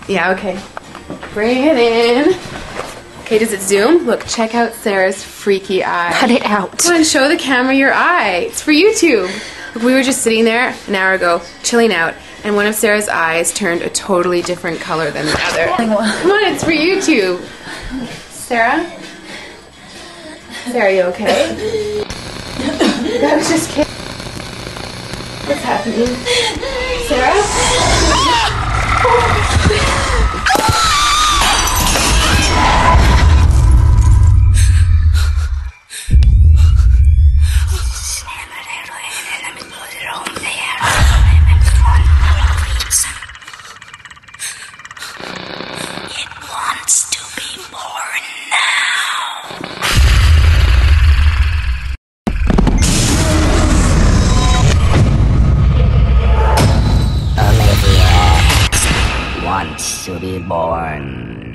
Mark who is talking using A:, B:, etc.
A: Yeah, okay. Bring it in. Okay, does it zoom? Look, check out Sarah's freaky eye.
B: Cut it out.
A: Come on, show the camera your eye. It's for YouTube. Look, we were just sitting there an hour ago, chilling out, and one of Sarah's eyes turned a totally different color than the other. Come on, it's for YouTube. Sarah? Sarah, are you okay? I was just kidding. What's happening? Sarah?
C: It wants to be born now. Olivia wants to be born.